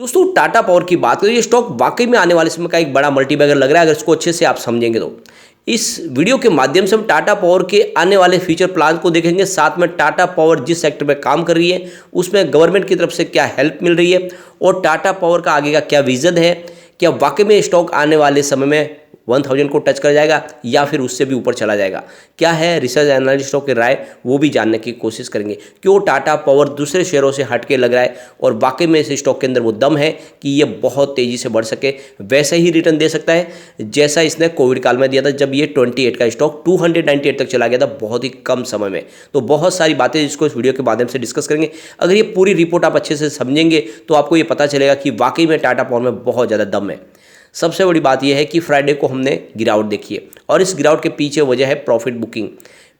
दोस्तों टाटा पावर की बात करें, ये स्टॉक वाकई में आने वाले समय का एक बड़ा मल्टीबैगर लग रहा है अगर इसको अच्छे से आप समझेंगे तो। इस वीडियो के माध्यम से हम टाटा पावर के आने वाले फ्यूचर प्लान को देखेंगे, साथ में टाटा पावर जिस सेक्टर में काम कर रही है उसमें गवर्नमेंट की तरफ से क्या हेल्प मिल रही है और टाटा पावर का आगे का क्या विजन है। क्या वाकई में स्टॉक आने वाले समय में 1000 को टच कर जाएगा या फिर उससे भी ऊपर चला जाएगा, क्या है रिसर्च एनालिस्टों की राय, वो भी जानने की कोशिश करेंगे। क्यों टाटा पावर दूसरे शेयरों से हटके लग रहा है और वाकई में इस स्टॉक के अंदर वो दम है कि ये बहुत तेज़ी से बढ़ सके, वैसे ही रिटर्न दे सकता है जैसा इसने कोविड काल में दिया था जब ये 28 का स्टॉक 298 तक चला गया था बहुत ही कम समय में। तो बहुत सारी बातें जिसको इस वीडियो के माध्यम से डिस्कस करेंगे। अगर ये पूरी रिपोर्ट आप अच्छे से समझेंगे तो आपको ये पता चलेगा कि वाकई में टाटा पावर में बहुत ज़्यादा दम है। सबसे बड़ी बात यह है कि फ्राइडे को हमने गिरावट देखी है और इस गिरावट के पीछे वजह है प्रॉफिट बुकिंग।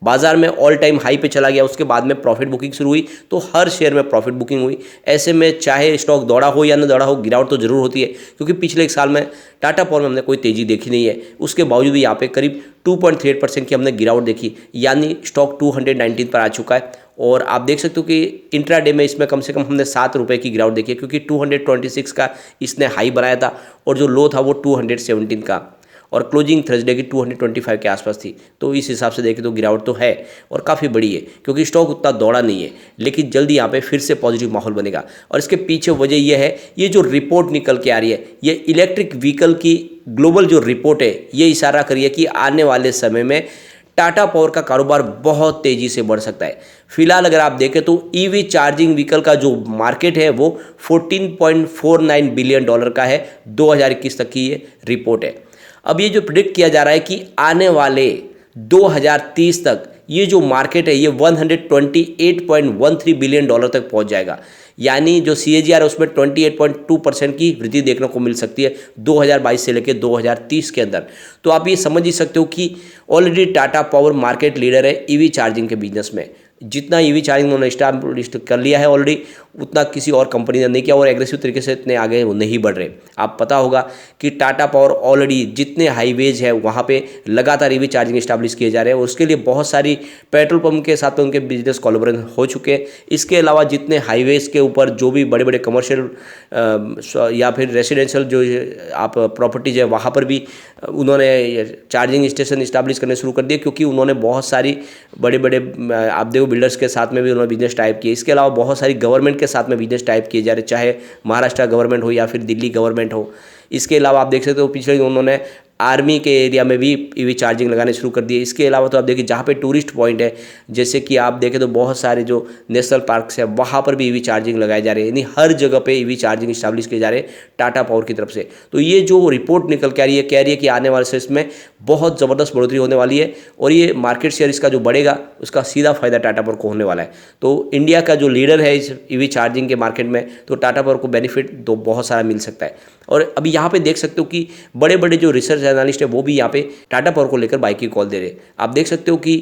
बाजार में ऑल टाइम हाई पे चला गया, उसके बाद में प्रॉफिट बुकिंग शुरू हुई तो हर शेयर में प्रॉफिट बुकिंग हुई। ऐसे में चाहे स्टॉक दौड़ा हो या न दौड़ा हो, गिरावट तो जरूर होती है क्योंकि पिछले एक साल में टाटा पावर में हमने कोई तेज़ी देखी नहीं है। उसके बावजूद यहाँ पे करीब 2.38% की हमने गिरावट देखी, यानी स्टॉक 219 पर आ चुका है। और आप देख सकते हो कि इंट्राडे में इसमें कम से कम हमने 7 रुपये की गिरावट देखी है क्योंकि 226 का इसने हाई बनाया था और जो लो था वो 217 का और क्लोजिंग थर्सडे की 225 के आसपास थी। तो इस हिसाब से देखें तो गिरावट तो है और काफ़ी बड़ी है क्योंकि स्टॉक उतना दौड़ा नहीं है, लेकिन जल्दी यहाँ पे फिर से पॉजिटिव माहौल बनेगा। और इसके पीछे वजह यह है, ये जो रिपोर्ट निकल के आ रही है, ये इलेक्ट्रिक व्हीकल की ग्लोबल जो रिपोर्ट है ये इशारा करिए कि आने वाले समय में टाटा पावर का कारोबार बहुत तेज़ी से बढ़ सकता है। फिलहाल अगर आप देखें तो ईवी चार्जिंग व्हीकल का जो मार्केट है वो $14.49 बिलियन का है। 2021 तक की ये रिपोर्ट है। अब ये जो प्रिडिक्ट किया जा रहा है कि आने वाले 2030 तक ये जो मार्केट है ये $128.13 बिलियन तक पहुंच जाएगा, यानी जो CAGR है उसमें 28.2% की वृद्धि देखने को मिल सकती है 2022 से लेकर 2030 के अंदर। तो आप ये समझ ही सकते हो कि already Tata power market leader है ईवी चार्जिंग के बिजनेस में। जितना ईवी चार्जिंग उन्होंने स्टैब्लिश कर लिया है ऑलरेडी, उतना किसी और कंपनी ने नहीं किया और एग्रेसिव तरीके से इतने आगे वो नहीं बढ़ रहे। आप पता होगा कि टाटा पावर ऑलरेडी जितने हाईवेज है वहाँ पे लगातार ईवी चार्जिंग स्टैब्लिश किए जा रहे हैं और उसके लिए बहुत सारी पेट्रोल पंप के साथ उनके बिजनेस कोलैबोरेशन हो चुके हैं। इसके अलावा जितने हाईवेज के ऊपर जो भी बड़े बड़े कमर्शियल या फिर रेसिडेंशियल जो आप प्रॉपर्टीज है वहाँ पर भी उन्होंने चार्जिंग स्टेशन इस्टेब्लिश करने शुरू कर दिए क्योंकि उन्होंने बहुत सारी बड़े बड़े आप देखो बिल्डर्स के साथ में भी उन्होंने बिजनेस टाइप किए। इसके अलावा बहुत सारी गवर्नमेंट के साथ में बिजनेस टाइप किए जा रहे, चाहे महाराष्ट्र गवर्नमेंट हो या फिर दिल्ली गवर्नमेंट हो। इसके अलावा आप देख सकते हो पिछले उन्होंने आर्मी के एरिया में भी ईवी चार्जिंग लगाने शुरू कर दिए। इसके अलावा तो आप देखिए जहाँ पे टूरिस्ट पॉइंट है, जैसे कि आप देखें तो बहुत सारे जो नेशनल पार्क्स है वहाँ पर भी ईवी चार्जिंग लगाए जा रहे हैं, यानी हर जगह पे ईवी चार्जिंग इस्टेब्लिश किए जा रहे हैं टाटा पावर की तरफ से। तो ये जो रिपोर्ट निकल के आ रही है कह रही है कि आने वाले समय में बहुत ज़बरदस्त बढ़ोतरी होने वाली है और ये मार्केट शेयर इसका जो बढ़ेगा उसका सीधा फायदा टाटा पावर को होने वाला है। तो इंडिया का जो लीडर है इस ईवी चार्जिंग के मार्केट में, तो टाटा पावर को बेनिफिट तो बहुत सारा मिल सकता है। और अभी यहाँ पे देख सकते हो कि बड़े बड़े जो रिसर्च एनालिस्ट है वो भी यहाँ पे टाटा पावर को लेकर बाई की कॉल दे रहे हैं। आप देख सकते हो कि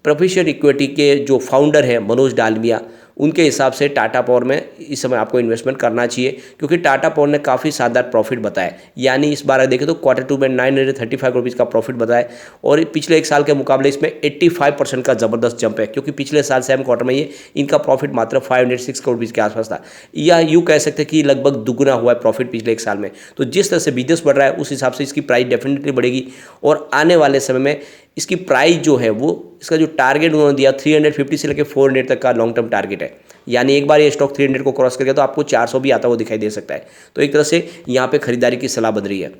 प्रोफेशनल इक्विटी के जो फाउंडर है मनोज डालमिया, उनके हिसाब से टाटा पावर में इस समय आपको इन्वेस्टमेंट करना चाहिए क्योंकि टाटा पावर ने काफ़ी शानदार प्रॉफिट बताया। यानी इस बार देखें तो Q2 में 935 रुपीज़ का प्रॉफिट बताया और पिछले एक साल के मुकाबले इसमें 85% का ज़बरदस्त जंप है क्योंकि पिछले साल सेम क्वार्टर में ये इनका प्रॉफिट मात्र 506 करोड़ रुपीज़ के आसपास था, या यूँ कह सकते हैं कि लगभग दुगुना हुआ है प्रॉफिट पिछले एक साल में। तो जिस तरह से बिजनेस बढ़ रहा है उस हिसाब से इसकी प्राइस डेफिनेटली बढ़ेगी और आने वाले समय में इसकी प्राइस जो है वो इसका जो टारगेट उन्होंने दिया 350 से लेकर 400 तक का लॉन्ग टर्म टारगेट है, यानी एक बार ये स्टॉक 300 को क्रॉस कर गया तो आपको 400 भी आता हुआ दिखाई दे सकता है। तो एक तरह से यहाँ पे खरीदारी की सलाह बन रही है।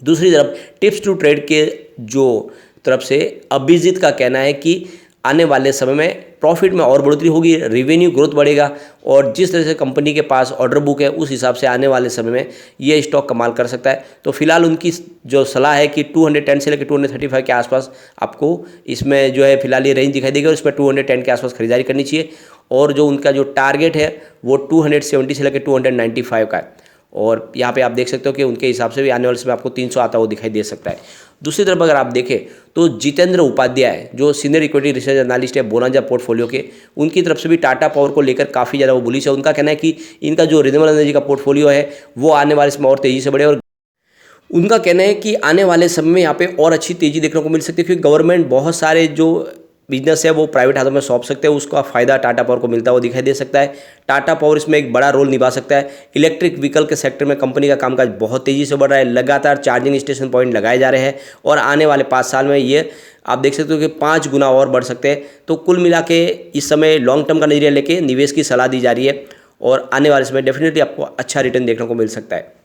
दूसरी तरफ टिप्स टू ट्रेड के जो तरफ से अभिजीत का कहना है कि आने वाले समय में प्रॉफिट में और बढ़ोतरी होगी, रेवेन्यू ग्रोथ बढ़ेगा और जिस तरह से कंपनी के पास ऑर्डर बुक है उस हिसाब से आने वाले समय में ये स्टॉक कमाल कर सकता है। तो फिलहाल उनकी जो सलाह है कि 210 से लेकर 235 के आसपास आपको इसमें जो है फिलहाल ये रेंज दिखाई देगी और इसमें 210 के आसपास खरीदारी करनी चाहिए और जो उनका जो टारगेट है वो 270 से लेकर 295 का है और यहाँ पे आप देख सकते हो कि उनके हिसाब से भी आने वाले समय आपको 300 आता हुआ दिखाई दे सकता है। दूसरी तरफ अगर आप देखें तो जितेंद्र उपाध्याय जो सीनियर इक्विटी रिसर्च एनालिस्ट है बोनांजा पोर्टफोलियो के, उनकी तरफ से भी टाटा पावर को लेकर काफ़ी ज़्यादा वो बुलिश है। उनका कहना है कि इनका जो रिन्यूएबल एनर्जी का पोर्टफोलियो है वो आने वाले समय और तेज़ी से बढ़े और उनका कहना है कि आने वाले समय में यहाँ पे और अच्छी तेज़ी देखने को मिल सकती है क्योंकि गवर्नमेंट बहुत सारे जो बिजनेस है वो प्राइवेट हाथों में सौंप सकते हैं, उसका फ़ायदा टाटा पावर को मिलता हुआ दिखाई दे सकता है। टाटा पावर इसमें एक बड़ा रोल निभा सकता है। इलेक्ट्रिक व्हीकल के सेक्टर में कंपनी का कामकाज बहुत तेज़ी से बढ़ रहा है, लगातार चार्जिंग स्टेशन पॉइंट लगाए जा रहे हैं और आने वाले 5 साल में ये आप देख सकते हो कि 5 गुना और बढ़ सकते हैं। तो कुल मिला के इस समय लॉन्ग टर्म का नजरिया लेके निवेश की सलाह दी जा रही है और आने वाले समय डेफिनेटली आपको अच्छा रिटर्न देखने को मिल सकता है।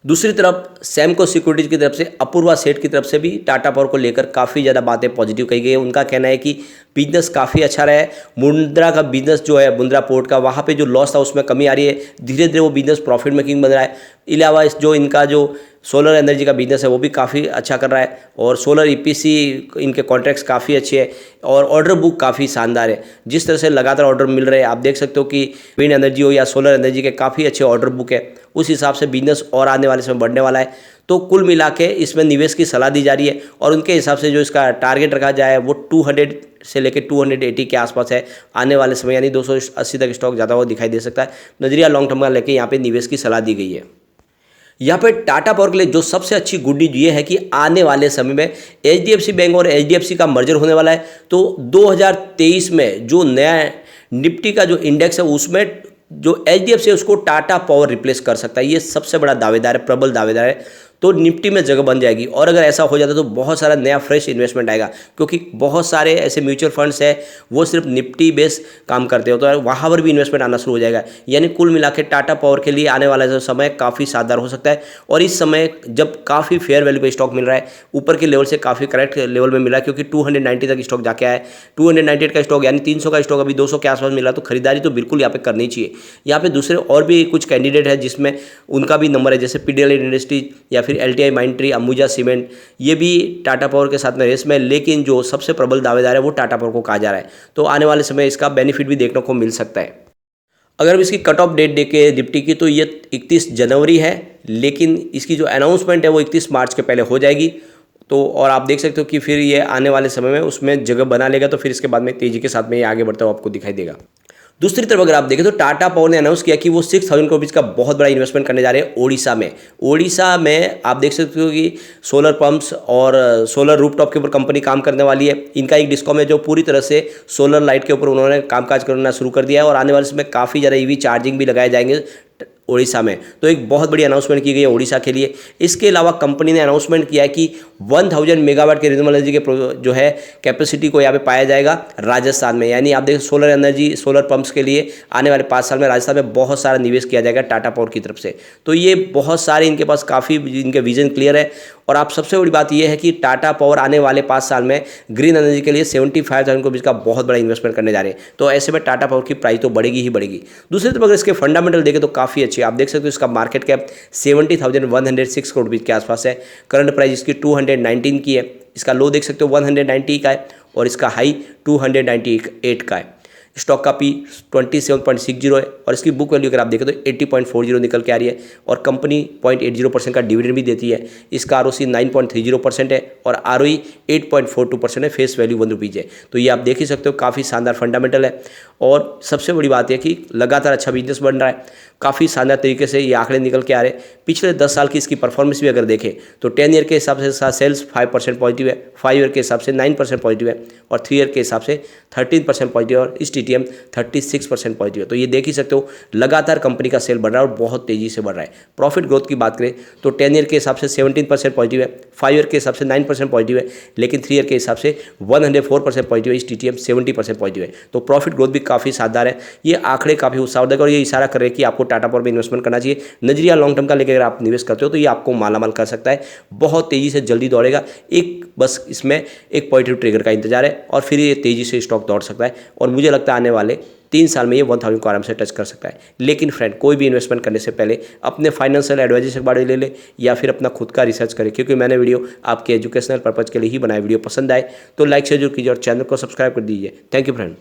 दूसरी तरफ सैमको सिक्योरिटीज की तरफ से अपूर्वा सेठ की तरफ से भी टाटा पावर को लेकर काफ़ी ज़्यादा बातें पॉजिटिव कही गई है। उनका कहना है कि बिजनेस काफ़ी अच्छा रहा है। मुंद्रा का बिजनेस जो है, मुंद्रा पोर्ट का, वहाँ पे जो लॉस था उसमें कमी आ रही है। धीरे धीरे वो बिजनेस प्रॉफिट मेकिंग बन रहा है। इलावा जो इनका जो सोलर एनर्जी का बिजनेस है वो भी काफ़ी अच्छा कर रहा है और सोलर ईपीसी इनके कॉन्ट्रैक्ट्स काफ़ी अच्छे हैं और ऑर्डर बुक काफ़ी शानदार है। जिस तरह से लगातार ऑर्डर मिल रहे हैं, आप देख सकते हो कि विंड एनर्जी हो या सोलर एनर्जी के काफ़ी अच्छे ऑर्डर बुक है। उस हिसाब से बिजनेस और आने वाले समय बढ़ने वाला है। तो कुल मिला के इसमें निवेश की सलाह दी जा रही है और उनके हिसाब से जो इसका टारगेट रखा जाए वो 200 से लेकर 280 के आसपास है। आने वाले समय यानी 280 तक स्टॉक ज़्यादा हुआ दिखाई दे सकता है। नजरिया लॉन्ग टर्म का लेके यहाँ पे निवेश की सलाह दी गई है। यहाँ पे टाटा पावर के लिए जो सबसे अच्छी गुड न्यूज ये है कि आने वाले समय में HDFC बैंक और HDFC का मर्जर होने वाला है। तो 2023 में जो नया निफ्टी का जो इंडेक्स है उसमें जो HDFC है उसको टाटा पावर रिप्लेस कर सकता है। ये सबसे बड़ा दावेदार है, प्रबल दावेदार है। तो निफ्टी में जगह बन जाएगी और अगर ऐसा हो जाता है तो बहुत सारा नया फ्रेश इन्वेस्टमेंट आएगा, क्योंकि बहुत सारे ऐसे म्यूचुअल फंड्स हैं वो सिर्फ निफ्टी बेस काम करते हो, तो वहाँ पर भी इन्वेस्टमेंट आना शुरू हो जाएगा। यानी कुल मिला के टाटा पावर के लिए आने वाला समय काफ़ी शानदार हो सकता है। और इस समय जब काफ़ी फेयर वैल्यू पे स्टॉक मिल रहा है, ऊपर के लेवल से काफ़ी करेक्ट लेवल में मिला है, क्योंकि 290 तक स्टॉक जाके आया है। 298 का स्टॉक यानी 300 का स्टॉक अभी 200 के आसपास मिला, तो खरीदारी तो बिल्कुल यहाँ पे करनी चाहिए। यहाँ पे दूसरे और भी कुछ कैंडिडेट है जिसमें उनका भी नंबर है, जैसे पीडीएल इंडस्ट्रीज या फिर LTI माइंट्री, अंबुजा सीमेंट, ये भी टाटा पावर के साथ में रेस में, लेकिन जो सबसे प्रबल दावेदार है वो टाटा पावर को कहा जा रहा है। तो आने वाले समय इसका बेनिफिट भी देखने को मिल सकता है। अगर हम इसकी कट ऑफ डेट देखें निफ्टी की तो ये 31 जनवरी है, लेकिन इसकी जो अनाउंसमेंट है वो 31 मार्च के पहले हो जाएगी। तो और आप देख सकते हो कि फिर ये आने वाले समय में उसमें जगह बना लेगा, तो फिर इसके बाद में तेजी के साथ में ये आगे बढ़ता हुआ आपको दिखाई देगा। दूसरी तरफ अगर आप देखें तो टाटा पावर ने अनाउंस किया कि वो 6000 करोड़ का बहुत बड़ा इन्वेस्टमेंट करने जा रहे हैं ओडिशा में। ओडिशा में आप देख सकते हो कि सोलर पंप्स और सोलर रूफटॉप के ऊपर कंपनी काम करने वाली है। इनका एक डिस्कॉम है जो पूरी तरह से सोलर लाइट के ऊपर उन्होंने कामकाज करना शुरू कर दिया है और आने वाले समय काफ़ी ज़्यादा EV चार्जिंग भी लगाए जाएंगे ओडिशा में। तो एक बहुत बड़ी अनाउंसमेंट की गई है ओडिशा के लिए। इसके अलावा कंपनी ने अनाउंसमेंट किया है कि 1000 मेगावाट के रिन्यूएबल एनर्जी के जो है कैपेसिटी को यहाँ पे पाया जाएगा राजस्थान में। यानी आप देखें सोलर एनर्जी, सोलर पंप्स के लिए आने वाले 5 साल में राजस्थान में बहुत सारा निवेश किया जाएगा टाटा पावर की तरफ से। तो ये बहुत सारे इनके पास काफ़ी इनके विजन क्लियर है। और आप सबसे बड़ी बात यह है कि टाटा पावर आने वाले 5 साल में ग्रीन एनर्जी के लिए 75,000 करोड़ का बहुत बड़ा इन्वेस्टमेंट करने जा रहे हैं। तो ऐसे में टाटा पावर की प्राइस तो बढ़ेगी ही बढ़ेगी। दूसरी तरफ अगर इसके फंडामेंटल देखें तो काफ़ी अच्छी, आप देख सकते हो इसका मार्केट कैप 70,106 करोड़ रुपये के आसपास है। करंट प्राइस इसकी 219 की है। इसका लो देख सकते हो 190 का है और इसका हाई 298 का है। स्टॉक का P 27.60 है और इसकी बुक वैल्यू अगर आप देखें तो 80.40 निकल के आ रही है और कंपनी 0.80% का डिविडेंड भी देती है। इसका ROC 9.30% है और ROE 8.42% है। फेस वैल्यू 1 रुपीज़ है। तो ये आप देख ही सकते हो काफ़ी शानदार फंडामेंटल है। और सबसे बड़ी बात है कि लगातार अच्छा बिजनेस बन रहा है, काफ़ी शानदार तरीके से ये आंकड़े निकल के आ रहे हैं। पिछले 10 साल की इसकी परफॉर्मेंस भी अगर देखें तो 10 ईयर के हिसाब से सेल्स 5% पॉजिटिव है, 5 ईयर के हिसाब से 9% पॉजिटिव है और 3 ईयर के हिसाब से 13% पॉजिटिव और इस TTM 36% पॉजिटिव है। तो ये देख ही सकते हो लगातार कंपनी का सेल बढ़ रहा है और बहुत तेज़ी से बढ़ रहा है। प्रॉफिट ग्रोथ की बात करें तो 10 ईयर के हिसाब से 17% पॉजिटिव है, 5 ईयर के हिसाब से 9% पॉजिटिव है, लेकिन 3 ईयर के हिसाब से 104% पॉजिटिव है, इस TTM 70% पॉजिटिव है। तो प्रॉफिट ग्रोथ भी काफ़ी शानदार है। ये आंकड़े काफ़ी उत्साहवर्धक और ये इशारा कर रहे हैं कि आपको टाटा पावर में इन्वेस्टमेंट करना चाहिए। नजरिया लॉन्ग टर्म का लेकर अगर आप निवेश करते हो तो ये आपको मालामाल कर सकता है। बहुत तेज़ी से जल्दी दौड़ेगा। एक बस इसमें एक पॉजिटिव ट्रिगर का इंतजार है और फिर ये तेज़ी से स्टॉक दौड़ सकता है और मुझे लगता है आने वाले 3 साल में ये 1000 को आराम से टच कर सकता है। लेकिन फ्रेंड, कोई भी इन्वेस्टमेंट करने से पहले अपने फाइनेंशियल एडवाइजर से बारे ले ले या फिर अपना खुद का रिसर्च करें, क्योंकि मैंने वीडियो आपके एजुकेशनल पर्पज़ के लिए ही बनाया। वीडियो पसंद आए तो लाइक शेयर जरूर कीजिए और चैनल को सब्सक्राइब कर दीजिए। Thank you friend.